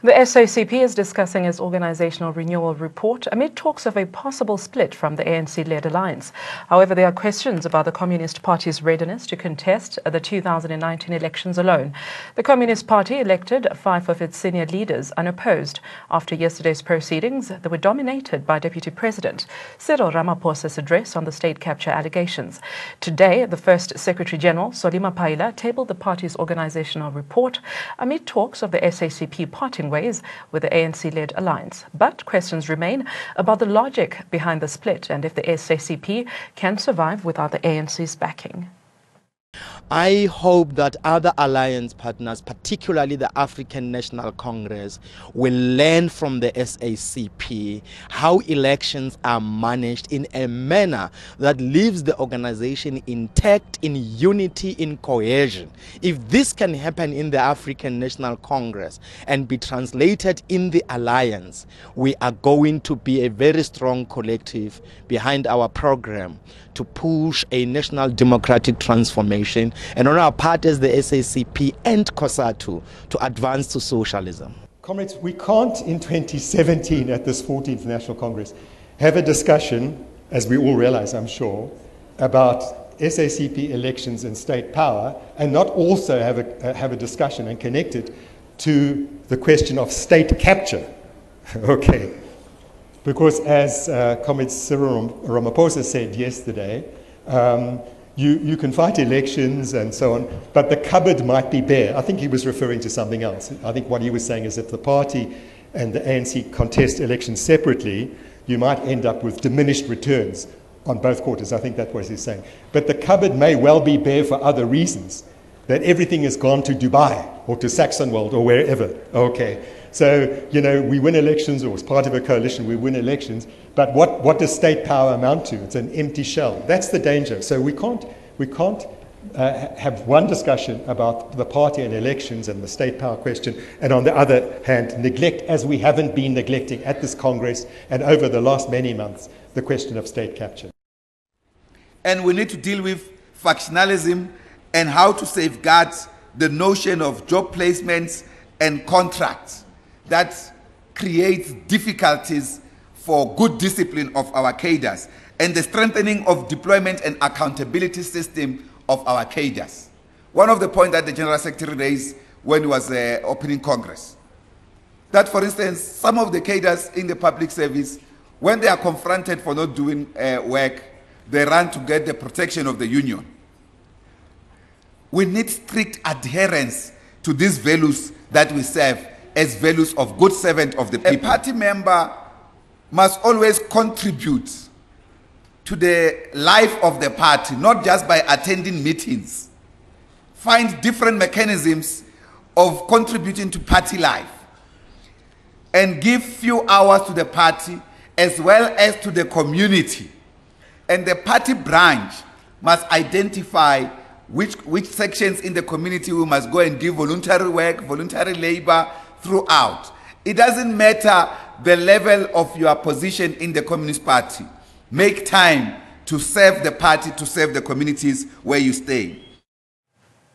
The SACP is discussing its organizational renewal report amid talks of a possible split from the ANC-led alliance. However, there are questions about the Communist Party's readiness to contest the 2019 elections alone. The Communist Party elected 5 of its senior leaders unopposed after yesterday's proceedings that were dominated by Deputy President Cyril Ramaphosa's address on the state capture allegations. Today, the first Secretary-General, Solima Paila, tabled the party's organizational report amid talks of the SACP parting ways with the ANC-led alliance. But questions remain about the logic behind the split and if the SACP can survive without the ANC's backing. I hope that other alliance partners, particularly the African National Congress, will learn from the SACP how elections are managed in a manner that leaves the organization intact, in unity, in cohesion. If this can happen in the African National Congress and be translated in the alliance, we are going to be a very strong collective behind our program to push a national democratic transformation, and on our part as the SACP and COSATU to advance to socialism. Comrades, we can't in 2017 at this 14th National Congress have a discussion, as we all realize, I'm sure, about SACP elections and state power and not also have a discussion and connect it to the question of state capture. Okay. Because as Comrade Cyril Ramaphosa said yesterday, you can fight elections and so on, but the cupboard might be bare. I think he was referring to something else. I think what he was saying is if the party and the ANC contest elections separately, you might end up with diminished returns on both quarters. I think that's what he's saying. But the cupboard may well be bare for other reasons, that everything has gone to Dubai or to Saxonwald or wherever. Okay. So, you know, we win elections, or as part of a coalition, we win elections, but what does state power amount to? It's an empty shell. That's the danger. So we can't have one discussion about the party and elections and the state power question, and on the other hand, neglect, as we haven't been neglecting at this Congress and over the last many months, the question of state capture. And we need to deal with factionalism and how to safeguard the notion of job placements and contracts that creates difficulties for good discipline of our cadres and the strengthening of deployment and accountability system of our cadres. One of the points that the General Secretary raised when he was opening Congress, that for instance, some of the cadres in the public service, when they are confronted for not doing work, they run to get the protection of the union. We need strict adherence to these values that we serve as values of good servant of the people. A party member must always contribute to the life of the party, not just by attending meetings. Find different mechanisms of contributing to party life and give few hours to the party as well as to the community. And the party branch must identify which sections in the community we must go and give voluntary work, voluntary labor throughout. It doesn't matter the level of your position in the Communist Party. Make time to serve the party, to serve the communities where you stay.